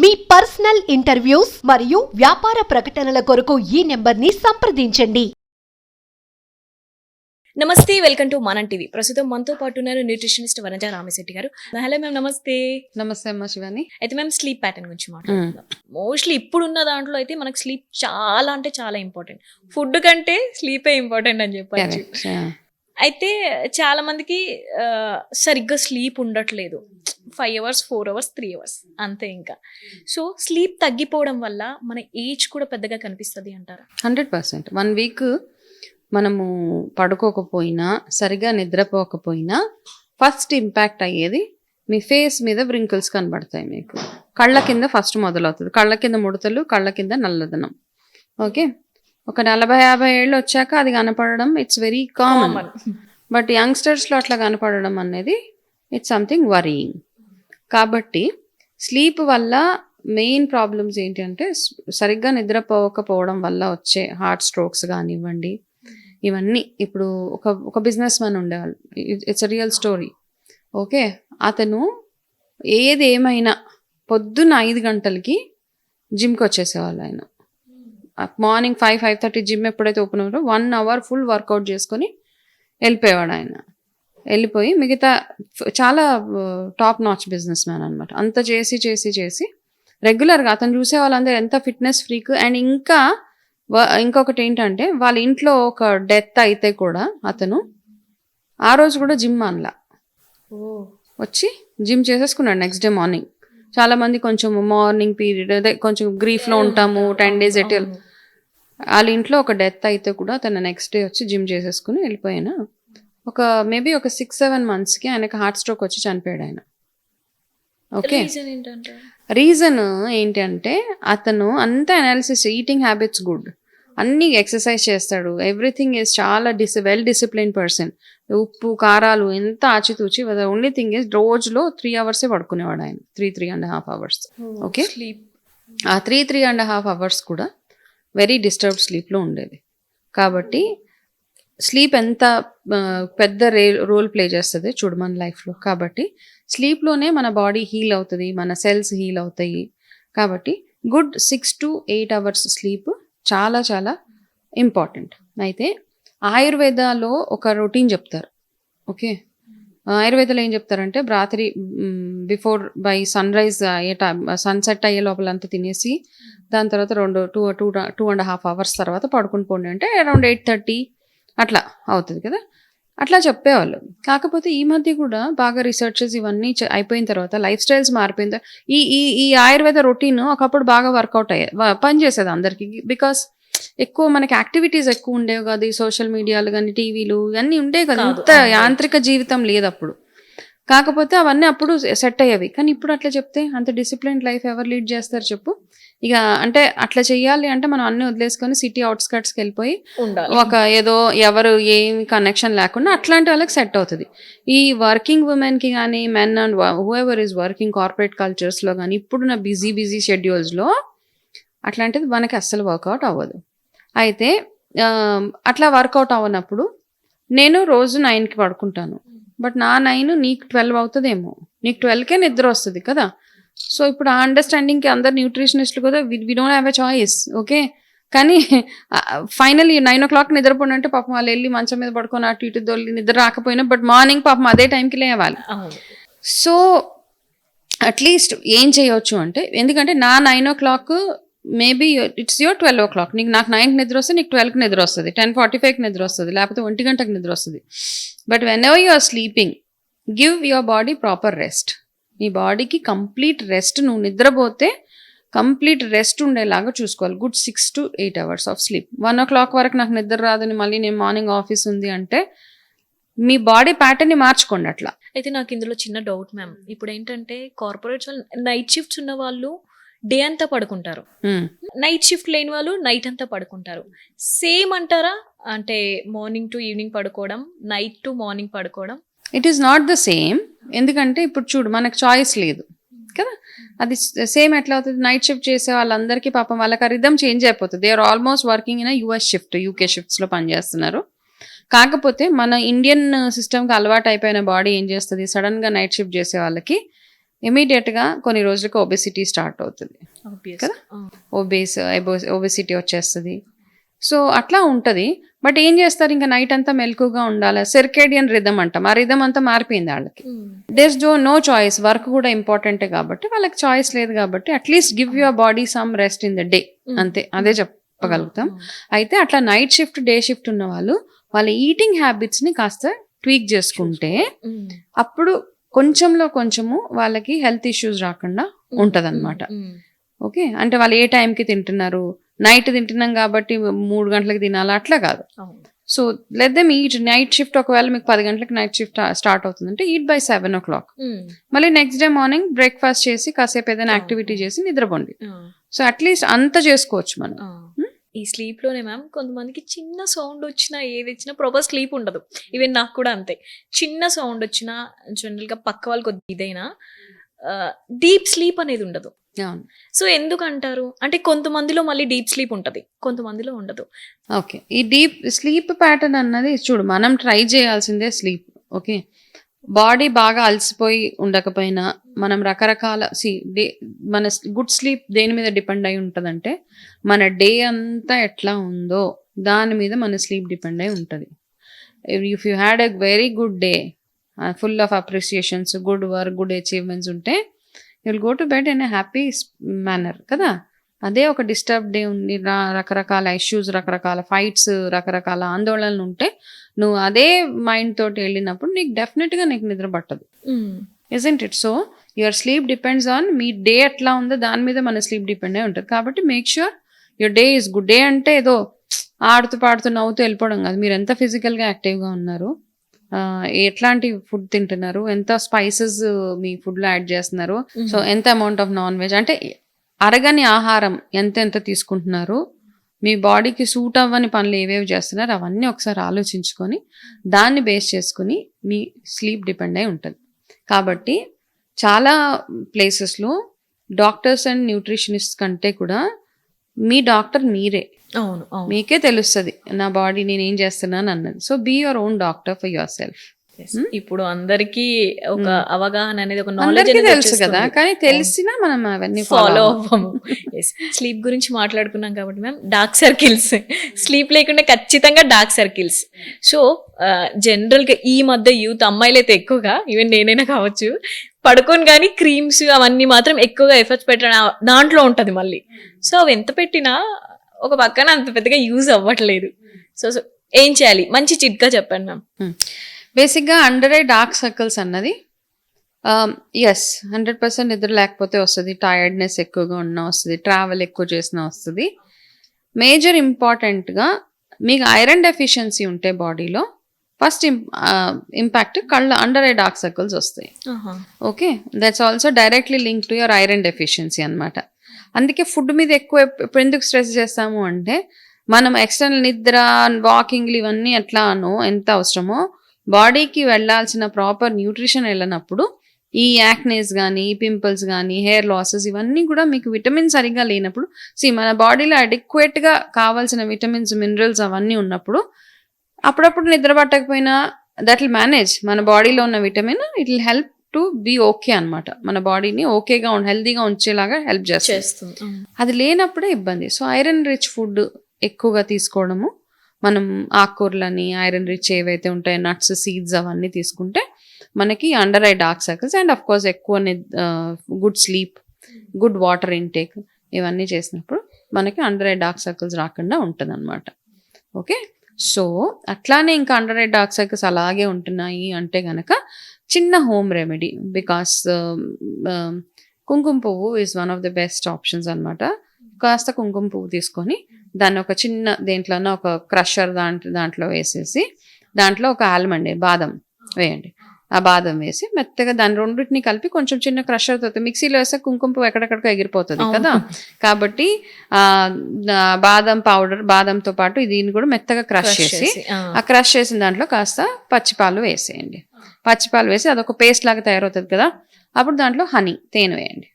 మీ personal interviews మరియు వ్యాపార ప్రకటనల కొరకు ఈ నెంబర్ని సంప్రదించండి. నమస్తే, వెల్కమ్ టు మనం టీవీ. ప్రస్తుతం మనతో పాటు ఉన్నారు న్యూట్రిషనిస్ట్ వనజ రామశెట్టి గారు. హలో మ్యామ్, నమస్తే. నమస్తే అమ్మ శివాని. అయితే మ్యామ్, స్లీప్ ప్యాటర్న్ గురించి మాట్లాడుతున్నాం. మోస్ట్లీ ఇప్పుడున్న దాంట్లో అయితే మనకు స్లీప్ చాలా అంటే చాలా ఇంపార్టెంట్. ఫుడ్ కంటే స్లీపే ఇంపార్టెంట్ అని చెప్పచ్చు. అయితే చాలా మందికి సరిగ్గా స్లీప్ ఉండట్లేదు. 5 hours 4 hours 3 hours అంతే. ఇంకా సో స్లీప్ తగ్గిపోవడం వల్ల మన ఏజ్ కూడా పెద్దగా కనిపిస్తుంది అంటారా? 100%. 1 week మనము పడుకోకపోయినా, సరిగా నిద్రపోకపోయినా ఫస్ట్ ఇంపాక్ట్ అయ్యేది మీ ఫేస్ మీద వ్రింకిల్స్ కనబడతాయి. మీకు కళ్ళ కింద ఫస్ట్ మొదలవుతుంది. కళ్ళ కింద ముడతలు, కళ్ళ కింద నల్లదనం. ఓకే, ఒక 40-50 ఏళ్ళు వచ్చాక అది కనపడడం ఇట్స్ వెరీ కామన్. బట్ యంగ్స్టర్స్లో అట్లా కనపడడం అనేది ఇట్స్ సంథింగ్ వరీయింగ్. కాబట్టి స్లీప్ వల్ల మెయిన్ ప్రాబ్లమ్స్ ఏంటంటే సరిగ్గా నిద్రపోకపోవడం వల్ల వచ్చే హార్ట్ స్ట్రోక్స్ కానివ్వండి, ఇవన్నీ. ఇప్పుడు ఒక బిజినెస్ మ్యాన్ ఉండేవాళ్ళు, it's a real story. Okay, అతను ఏమైనా పొద్దున్న 5 గంటలకి జిమ్కి వచ్చేసేవాళ్ళు. ఆయన మార్నింగ్ 5-5:30 జిమ్ ఎప్పుడైతే ఓపెన్ అవ్వరో 1 hour ఫుల్ వర్కౌట్ చేసుకొని వెళ్ళిపోయేవాడు. ఆయన వెళ్ళిపోయి మిగతా చాలా టాప్ నాచ్ బిజినెస్ మ్యాన్ అనమాట. అంత చేసి రెగ్యులర్గా అతను చూసే వాళ్ళందరూ ఎంత ఫిట్నెస్ ఫ్రీక్. అండ్ ఇంకొకటి ఏంటంటే, వాళ్ళ ఇంట్లో ఒక డెత్ అయితే కూడా అతను ఆ రోజు కూడా జిమ్ అనలా, వచ్చి జిమ్ చేసేసుకున్నాడు నెక్స్ట్ డే మార్నింగ్. చాలా మంది కొంచెం మార్నింగ్ పీరియడ్ అదే కొంచెం గ్రీఫ్లో ఉంటాము, 10 days ఎట్ వాళ్ళ ఇంట్లో ఒక డెత్ అయితే కూడా తన నెక్స్ట్ డే వచ్చి జిమ్ చేసేసుకుని వెళ్ళిపోయినా మేబీ ఒక 6-7 monthsకి ఆయనకు హార్ట్ స్ట్రోక్ వచ్చి చనిపోయాడు ఆయన. ఓకే, రీజన్ ఏంటంటే అతను అంతా అనాలిసిస్, ఈటింగ్ హ్యాబిట్స్ గుడ్, అన్నీ ఎక్సర్సైజ్ చేస్తాడు, ఎవ్రీథింగ్ ఈజ్ చాలా వెల్ డిసిప్లిన్ పర్సన్. ఉప్పు కారాలు ఎంత ఆచితూచి. ఓన్లీ థింగ్ ఈజ్ రోజులో 3 hours పడుకునేవాడు ఆయన, 3-3.5 hours. ఓకే, ఆ 3-3.5 hours కూడా వెరీ డిస్టర్బ్డ్ స్లీప్లో ఉండేది. కాబట్టి స్లీప్ ఎంత పెద్ద రోల్ ప్లే చేస్తుంది చూడు మన లైఫ్లో. కాబట్టి స్లీప్లోనే మన బాడీ హీల్ అవుతుంది, మన సెల్స్ హీల్ అవుతాయి. కాబట్టి గుడ్ 6 to 8 hours స్లీప్ చాలా చాలా ఇంపార్టెంట్. అయితే ఆయుర్వేదాలో ఒక రొటీన్ చెప్తారు. ఓకే, ఆయుర్వేదాలో ఏం చెప్తారంటే, రాత్రి బిఫోర్ బై సన్రైజ్ సన్సెట్ అయ్యే లోపల అంతా తినేసి దాని తర్వాత 2.5 hours తర్వాత పడుకుని పోండి అంటే అరౌండ్ 8:30 అట్లా అవుతుంది కదా. అట్లా చెప్పేవాళ్ళు. కాకపోతే ఈ మధ్య కూడా బాగా రీసెర్చెస్ ఇవన్నీ అయిపోయిన తర్వాత, లైఫ్ స్టైల్స్ మారిపోయిన తర్వాత ఈ ఆయుర్వేద రొటీన్ ఒకప్పుడు బాగా వర్కౌట్ పనిచేసేది అందరికీ. బికాస్ ఎక్కువ మనకి యాక్టివిటీస్ ఎక్కువ ఉండేవి కదా, ఈ సోషల్ మీడియాలు కానీ టీవీలు ఇవన్నీ ఉండేవి కదా, అంత యాంత్రిక జీవితం లేదు అప్పుడు. కాకపోతే అవన్నీ అప్పుడు సెట్ అయ్యేవి. కానీ ఇప్పుడు అట్లా చెప్తే అంత డిసిప్లిన్ లైఫ్ ఎవరు లీడ్ చేస్తారు చెప్పు? ఇక అంటే అట్లా చెయ్యాలి అంటే మనం అన్ని వదిలేసుకొని సిటీ అవుట్స్కట్స్కి వెళ్ళిపోయి ఏదో ఎవరు ఏమి కనెక్షన్ లేకుండా అట్లాంటి వాళ్ళకి సెట్ అవుతుంది. ఈ వర్కింగ్ ఉమెన్కి కానీ, men and whoever is working corporate కల్చర్స్లో కానీ ఇప్పుడున్న బిజీ షెడ్యూల్స్లో అట్లాంటిది మనకి అస్సలు వర్కౌట్ అవ్వదు. అయితే అట్లా వర్కౌట్ అవ్వనప్పుడు నేను రోజు 9కి పడుకుంటాను. బట్ నా 9 నీకు 12 అవుతుందేమో, నీకు 12కే నిద్ర వస్తుంది కదా. సో ఇప్పుడు ఆ అండర్స్టాండింగ్కి అందరు న్యూట్రిషనిస్టులు కూడా we don't have a choice. Okay, కానీ ఫైనల్లీ 9 o'clock నిద్రపోండి అంటే పాపం వాళ్ళు వెళ్ళి మంచం మీద పడుకొని అటు ఇటు దొల్లి నిద్ర రాకపోయినా బట్ మార్నింగ్ పాపం అదే టైంకి లేవాలి. సో అట్లీస్ట్ ఏం చేయవచ్చు అంటే, ఎందుకంటే నా 9 o'clock maybe it's your 12 o'clock. నాకు 9కి నిద్ర వస్తుంది, నీకు 12కి నిద్ర వస్తుంది, 10:45కి నిద్ర వస్తుంది, లేకపోతే 1 గంటకి నిద్ర వస్తుంది. But whenever you are sleeping, give your body proper rest. నీ బాడీకి కంప్లీట్ రెస్ట్, నువ్వు నిద్రపోతే కంప్లీట్ రెస్ట్ ఉండేలాగా చూసుకోవాలి. Good 6 to 8 hours of sleep. 1 o'clock వరకు నాకు నిద్ర రాదని మళ్ళీ నేను మార్నింగ్ ఆఫీస్ ఉంది అంటే మీ బాడీ ప్యాటర్న్ని మార్చుకోండి అట్లా. అయితే నాకు ఇందులో చిన్న డౌట్ మ్యామ్. ఇప్పుడు ఏంటంటే కార్పొరేట్స్ వాళ్ళు నైట్ షిఫ్ట్స్ ఉన్న వాళ్ళు డే అంతా పడుకుంటారు, నైట్ షిఫ్ట్ లేని వాళ్ళు నైట్ అంతా పడుకుంటారు. సేమ్ అంటారా? అంటే మార్నింగ్ టు ఈవినింగ్ పడుకోవడం, నైట్ టు మార్నింగ్ పడుకోవడం. It is not the same. ఎందుకంటే ఇప్పుడు చూడు, మనకు చాయిస్ లేదు కదా. అది సేమ్ ఎట్లా అవుతుంది? నైట్ షిఫ్ట్ చేసే వాళ్ళందరికీ పాపం వాళ్ళకి రిథమ్ చేంజ్ అయిపోతుంది. They are almost working in US shift, UK షిఫ్ట్స్లో పనిచేస్తున్నారు. కాకపోతే మన ఇండియన్ సిస్టమ్కి అలవాటు అయిపోయిన బాడీ ఏం చేస్తుంది, సడన్గా నైట్ షిఫ్ట్ చేసే వాళ్ళకి ఇమీడియట్గా కొన్ని రోజులకు ఒబెసిటీ స్టార్ట్ అవుతుంది Obvious. కదా. ఒబెసిటీ వచ్చేస్తుంది. సో అట్లా ఉంటుంది. బట్ ఏం చేస్తారు, ఇంకా నైట్ అంతా మెలకుగా ఉండాలి. సెర్కేడియన్ రిథమ్ అంటాం, ఆ రిథమ్ అంతా మారిపోయింది వాళ్ళకి. దేర్స్ నో చాయిస్, వర్క్ కూడా ఇంపార్టెంటే కాబట్టి వాళ్ళకి చాయిస్ లేదు కాబట్టి at least give your body some rest in the day, అంతే, అదే చెప్పగలుగుతాం. అయితే అట్లా నైట్ షిఫ్ట్ డే షిఫ్ట్ ఉన్న వాళ్ళు వాళ్ళ ఈటింగ్ హ్యాబిట్స్ని కాస్త ట్వీక్ చేసుకుంటే అప్పుడు కొంచెంలో కొంచెము వాళ్ళకి హెల్త్ ఇష్యూస్ రాకుండా ఉంటదన్నమాట. ఓకే, అంటే వాళ్ళు ఏ టైంకి తింటున్నారు, నైట్ తింటున్నాం కాబట్టి 3 గంటలకు తినాలా అట్లా కాదు. So let them eat night shift. ఒకవేళ మీకు 10 గంటలకు నైట్ షిఫ్ట్ స్టార్ట్ అవుతుందంటే ఈట్ బై 7 o'clock. మళ్ళీ నెక్స్ట్ డే మార్నింగ్ బ్రేక్ఫాస్ట్ చేసి కాసేపు ఏదైనా యాక్టివిటీ చేసి నిద్రపోండి. సో అట్లీస్ట్ అంత చేసుకోవచ్చు మనం. ఈ స్లీప్ లోనే మ్యామ్ కొంతమందికి చిన్న సౌండ్ వచ్చినా ఏది వచ్చినా ప్రాపర్ స్లీప్ ఉండదు. ఈవెన్ నాకు కూడా అంతే, చిన్న సౌండ్ వచ్చినా జనరల్ గా పక్క వాళ్ళు కొద్ది ఇదైనా డీప్ స్లీప్ అనేది ఉండదు. సో ఎందుకంటారు అంటే కొంతమందిలో మళ్ళీ డీప్ స్లీప్ ఉంటది, కొంతమందిలో ఉండదు. ఓకే, ఈ డీప్ స్లీప్ ప్యాటర్న్ అన్నది చూడు, మనం ట్రై చేయాల్సిందే స్లీప్. ఓకే, బాడీ బాగా అలసిపోయి ఉండకపోయినా మనం రకరకాల మన గుడ్ స్లీప్ దేని మీద డిపెండ్ అయి ఉంటుందంటే మన డే అంతా ఎట్లా ఉందో దాని మీద మన స్లీప్ డిపెండ్ అయి ఉంటుంది. If you had a very good day, full of appreciations, good work, good achievements ఉంటే you will go to bed in a happy manner కదా. అదే ఒక డిస్టర్బ్ డే ఉంది, రకరకాల ఇష్యూస్, రకరకాల ఫైట్స్, రకరకాల ఆందోళనలు ఉంటే నువ్వు అదే మైండ్ తోటి వెళ్ళినప్పుడు నీకు డెఫినెట్గా నీకు నిద్ర పట్టదు. Isn't it? So your sleep depends on me day ఎట్లా ఉందో దాని మీద మన స్లీప్ డిపెండ్ అయి ఉంటుంది. కాబట్టి make sure your day is good. Day అంటే ఏదో ఆడుతూ పాడుతూ నవ్వుతూ వెళ్ళిపోవడం కాదు. మీరు ఎంత ఫిజికల్గా యాక్టివ్గా ఉన్నారు, ఎట్లాంటి ఫుడ్ తింటున్నారు, ఎంత స్పైసెస్ మీ ఫుడ్లో యాడ్ చేస్తున్నారు, సో ఎంత అమౌంట్ ఆఫ్ నాన్ వెజ్, అంటే అరగని ఆహారం ఎంత తీసుకుంటున్నారు, మీ బాడీకి సూట్ అవ్వని పనులు ఏవేవి చేస్తున్నారు, అవన్నీ ఒకసారి ఆలోచించుకొని దాన్ని బేస్ చేసుకుని మీ స్లీప్ డిపెండ్ అయి ఉంటుంది. కాబట్టి చాలా ప్లేసెస్లో డాక్టర్స్ అండ్ న్యూట్రిషనిస్ట్ కంటే కూడా మీ డాక్టర్ మీరే. అవును, మీకే తెలుస్తుంది నా బాడీ నేను ఏం చేస్తున్నాను అన్నది. So be your own doctor for yourself. ఇప్పుడు అందరికి ఒక అవగాహన అనేది, ఒక నాలెడ్జ్ అందరికీ అనేది తెలుసు కదా, కానీ తెలిసినా మనం అవన్నీ ఫాలో అవ్వము. స్లీప్ గురించి మాట్లాడుకున్నాం కాబట్టి మ్యామ్, డార్క్ సర్కిల్స్, స్లీప్ లేకుండా ఖచ్చితంగా డార్క్ సర్కిల్స్. సో జనరల్ గా ఈ మధ్య యూత్ అమ్మాయిలు అయితే ఎక్కువగా, ఈవెన్ నేనైనా కావచ్చు, పడుకొని కానీ క్రీమ్స్ అవన్నీ మాత్రం ఎక్కువగా ఎఫర్ట్స్ పెట్టడం దాంట్లో ఉంటది మళ్ళీ. సో అవి ఎంత పెట్టినా ఒక పక్కన అంత పెద్దగా యూజ్ అవ్వట్లేదు. సో ఏం చేయాలి, మంచి చిట్కా చెప్పండి మ్యామ్. బేసిక్గా అండర్ ఐ డార్క్ సర్కిల్స్ అన్నది 100% నిద్ర లేకపోతే వస్తుంది, టైర్డ్నెస్ ఎక్కువగా ఉన్నా వస్తుంది, ట్రావెల్ ఎక్కువ చేసినా వస్తుంది. మేజర్ ఇంపార్టెంట్గా మీకు ఐరన్ డెఫిషియన్సీ ఉంటే బాడీలో ఫస్ట్ ఇంపాక్ట్ కళ్ళ అండర్ ఐ డార్క్ సర్కిల్స్ వస్తాయి. Okay, that's also directly link to your iron deficiency అనమాట. అందుకే ఫుడ్ మీద ఎక్కువ ఇప్పుడు ఎందుకు స్ట్రెస్ చేస్తాము అంటే మనం ఎక్స్టర్నల్ నిద్ర, వాకింగ్లు ఇవన్నీ ఎట్లానో ఎంత అవసరమో బాడీకి వెళ్ళాల్సిన ప్రాపర్ న్యూట్రిషన్ వెళ్ళినప్పుడు ఈ యాక్నేస్ కానీ, పింపుల్స్ కానీ, హెయిర్ లాసెస్ ఇవన్నీ కూడా మీకు విటమిన్ సరిగ్గా లేనప్పుడు, మన బాడీలో అడిక్వేట్గా కావాల్సిన విటమిన్స్, మినరల్స్ అవన్నీ ఉన్నప్పుడు అప్పుడప్పుడు నిద్ర పట్టకపోయినా దట్ విల్ మేనేజ్ మన బాడీలో ఉన్న vitamin, it will help to be okay అనమాట. మన బాడీని ఓకేగా హెల్దీగా ఉంచేలాగా హెల్ప్ చేస్తుంది. అది లేనప్పుడే ఇబ్బంది. సో ఐరన్ రిచ్ ఫుడ్ ఎక్కువగా తీసుకోవడము, మనం ఆకుకూరలని ఐరన్ రిచ్ ఏవైతే ఉంటాయో నట్స్, సీడ్స్ అవన్నీ తీసుకుంటే మనకి under eye dark circles and of course ఎక్కువ good sleep, good water intake ఇవన్నీ చేసినప్పుడు మనకి అండర్ ఐ డార్క్ సర్కిల్స్ రాకుండా ఉంటుంది అనమాట. ఓకే, సో అట్లానే ఇంకా అండర్ ఐ డార్క్ సర్కిల్స్ అలాగే ఉంటున్నాయి అంటే కనుక చిన్న హోమ్ రెమెడీ, బికాస్ కుంకుమ పువ్వు is one of the best options అనమాట. కాస్త కుంకుమ పువ్వు తీసుకొని దాన్ని ఒక చిన్న దేంట్లోనో ఒక క్రషర్ దాంట్లో వేసేసి దాంట్లో ఒక ఆల్మండ్, బాదం వేయండి. ఆ బాదం వేసి మెత్తగా దాని రెండింటిని కలిపి కొంచెం చిన్న క్రషర్తో, మిక్సీలో వేస్తే కుంకుమ పువ్వు ఎక్కడెక్కడికో ఎగిరిపోతుంది కదా, కాబట్టి బాదం పౌడర్, బాదంతో పాటు దీన్ని కూడా మెత్తగా క్రష్ చేసి ఆ క్రష్ చేసిన దాంట్లో కాస్త పచ్చిపాలు వేసేయండి. పచ్చిపాలు వేసి అదొక పేస్ట్ లాగా తయారవుతుంది కదా, అప్పుడు దాంట్లో హనీ, తేనె వేయండి.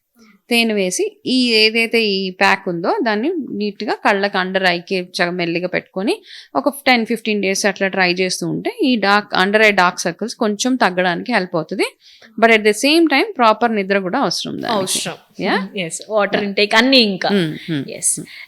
తేనె వేసి ఈ ఏదైతే ఈ ప్యాక్ ఉందో దాన్ని నీట్గా కళ్ళకి అండర్ ఐకి మెల్లిగా పెట్టుకొని ఒక 10-15 days అట్లా ట్రై చేస్తూ ఉంటే ఈ అండర్ ఐ డార్క్ సర్కిల్స్ కొంచెం తగ్గడానికి హెల్ప్ అవుతుంది. But at the same time proper నిద్ర కూడా అవసరం. వాటర్ ఇంటేక్ అన్ని ఇంకా. ఎస్